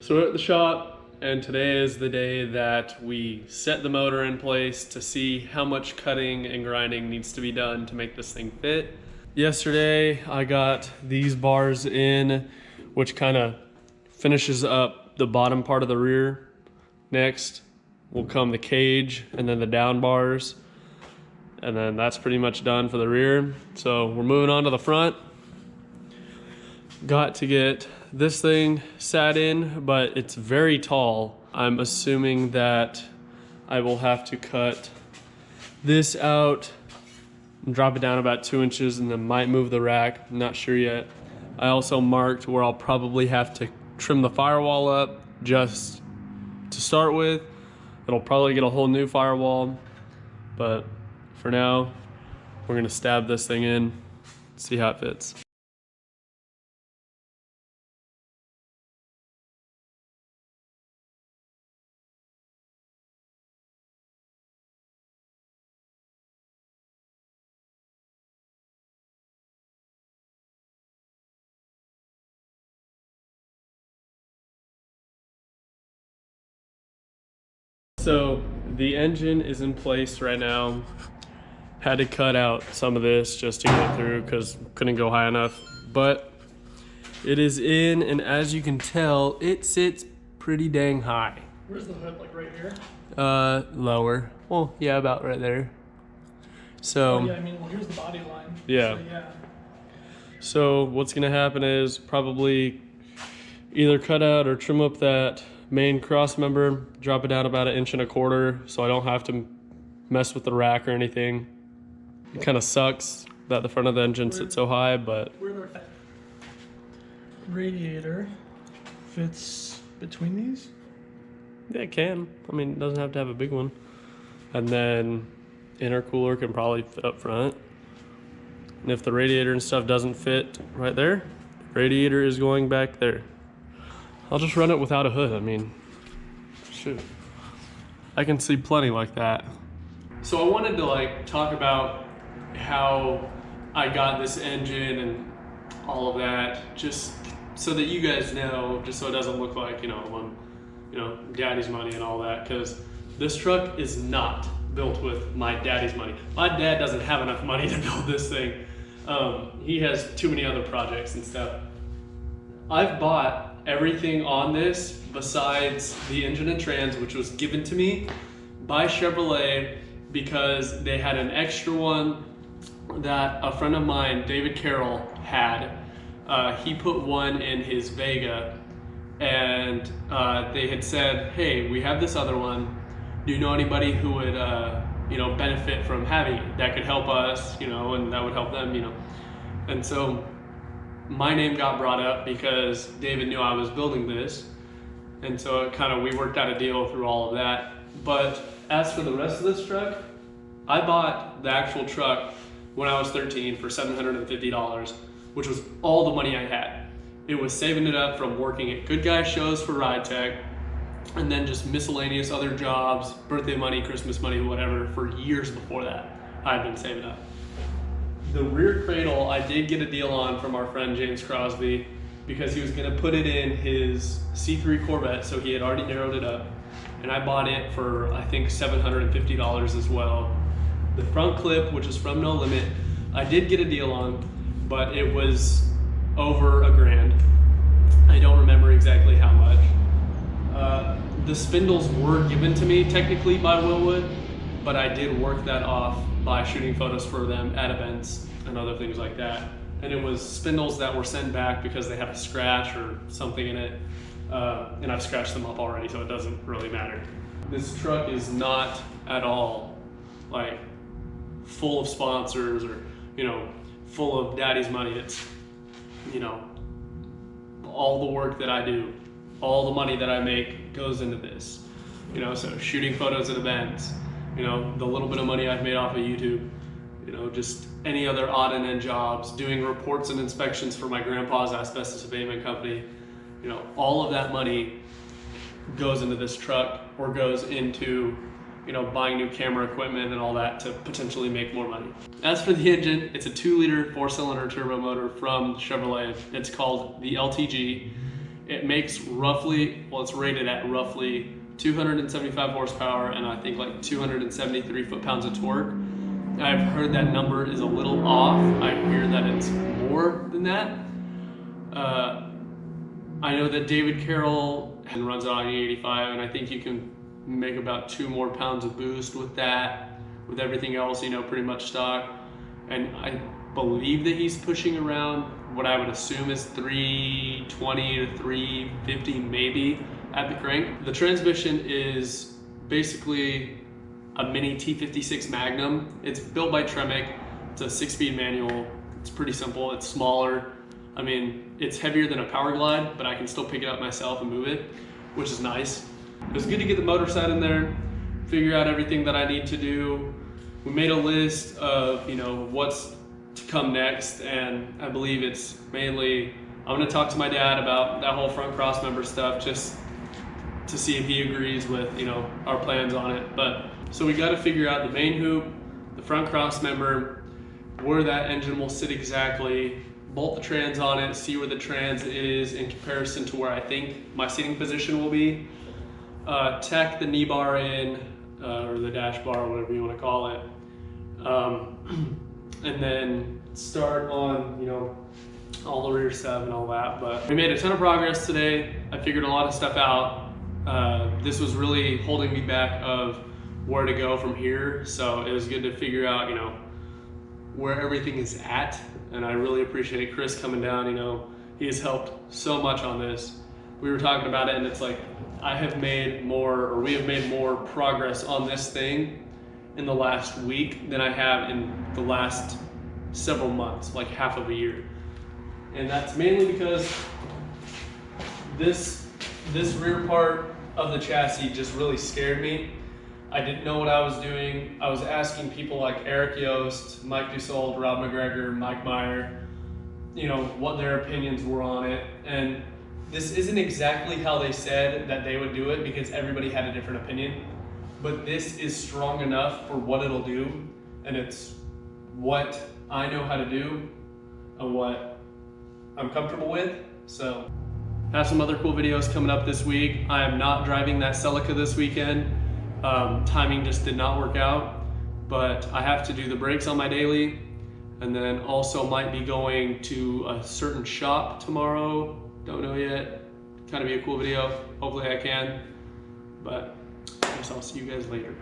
So we're at the shop, and today is the day that we set the motor in place to see how much cutting and grinding needs to be done to make this thing fit. Yesterday I got these bars in, which kind of finishes up the bottom part of the rear. Next will come the cage and then the down bars, and then that's pretty much done for the rear. So we're moving on to the front. Got to get this thing sat in, but it's very tall. I'm assuming that I will have to cut this out and drop it down about 2 inches, and then might move the rack. I'm not sure yet. I also marked where I'll probably have to trim the firewall up just to start with. It'll probably get a whole new firewall, but for now, we're gonna stab this thing in, see how it fits. So the engine is in place right now. Had to cut out some of this just to get through because couldn't go high enough, but it is in, and as you can tell, it sits pretty dang high. Where's the hood, like right here? Lower. Well, yeah, about right there. So, yeah, I mean, well, here's the body line. Yeah. So, yeah. So what's gonna happen is probably either cut out or trim up that main cross member, drop it down about 1.25 inches so I don't have to mess with the rack or anything. It kind of sucks that the front of the engine sits so high, but Where the radiator fits between these? yeah, it can. I mean, it doesn't have to have a big one. And then intercooler can probably fit up front. And if the radiator and stuff doesn't fit right there, radiator is going back there. I'll just run it without a hood. I mean, shoot. I can see plenty like that. So I wanted to talk about how I got this engine and all of that, just so that you guys know, just so it doesn't look like, daddy's money and all that, because this truck is not built with my daddy's money. My dad doesn't have enough money to build this thing. He has too many other projects and stuff. I've bought everything on this besides the engine and trans, which was given to me by Chevrolet because they had an extra one that a friend of mine, David Carroll, had. He put one in his Vega, and they had said, hey, we have this other one. Do you know anybody who would benefit from having it? That could help us, and that would help them, And so my name got brought up because David knew I was building this. And so we worked out a deal through all of that. But as for the rest of this truck, I bought the actual truck when I was 13 for $750, which was all the money I had. It was saving it up from working at Good Guy shows for Ride Tech, and then just miscellaneous other jobs, birthday money, Christmas money, whatever, for years before that. I've been saving up. The rear cradle I did get a deal on from our friend James Crosby because he was gonna put it in his C3 Corvette, so he had already narrowed it up. And I bought it for, I think, $750 as well. The front clip, which is from No Limit, I did get a deal on, but it was over $1,000. I don't remember exactly how much. The spindles were given to me technically by Willwood, but I did work that off by shooting photos for them at events and other things like that. And it was spindles that were sent back because they had a scratch or something in it. And I've scratched them up already, so it doesn't really matter. This truck is not at all full of sponsors or, full of daddy's money. It's, all the work that I do, all the money that I make goes into this. So shooting photos at events, the little bit of money I've made off of YouTube, just any other odd and end jobs, doing reports and inspections for my grandpa's asbestos abatement company. All of that money goes into this truck or goes into, buying new camera equipment and all that to potentially make more money. As for the engine, it's a 2-liter 4-cylinder turbo motor from Chevrolet. It's called the LTG. It makes roughly, well, it's rated at roughly 275 horsepower and I think like 273 foot-pounds of torque. I've heard that number is a little off. I hear that it's more than that. I know that David Carroll runs it on E85, and I think you can make about 2 more pounds of boost with that. With everything else, you know, pretty much stock. And I believe that he's pushing around what I would assume is 320 to 350 maybe at the crank. The transmission is basically a mini T56 Magnum. It's built by Tremec. It's a 6-speed manual. It's pretty simple. It's smaller. I mean, it's heavier than a Power Glide, but I can still pick it up myself and move it, which is nice. It was good to get the motor set in there, figure out everything that I need to do. We made a list of, you know, what's to come next, and I believe it's mainly, I'm gonna talk to my dad about that whole front cross member stuff, just to see if he agrees with, you know, our plans on it. But so we got to figure out the main hoop, the front cross member, where that engine will sit exactly, bolt the trans on it, see where the trans is in comparison to where I think my seating position will be, tack the knee bar in, or the dash bar, whatever you want to call it, and then start on, you know, all the rear sub and all that. But we made a ton of progress today. I figured a lot of stuff out. This was really holding me back of where to go from here, so it was good to figure out, you know, where everything is at. And I really appreciate Chris coming down. You know, he has helped so much on this. We were talking about it, and it's like we have made more progress on this thing in the last week than I have in the last several months, like half of a year. And that's mainly because this rear part of the chassis just really scared me. I didn't know what I was doing. I was asking people like Eric Yost, Mike Dussault, Rob McGregor, Mike Meyer, you know, what their opinions were on it. And this isn't exactly how they said that they would do it, because everybody had a different opinion. But this is strong enough for what it'll do, and it's what I know how to do and what I'm comfortable with. So have some other cool videos coming up this week. I am not driving that Celica this weekend. Timing just did not work out, but I have to do the brakes on my daily, and then also might be going to a certain shop tomorrow. Don't know yet. Kind of be a cool video. Hopefully I can, but I guess I'll see you guys later.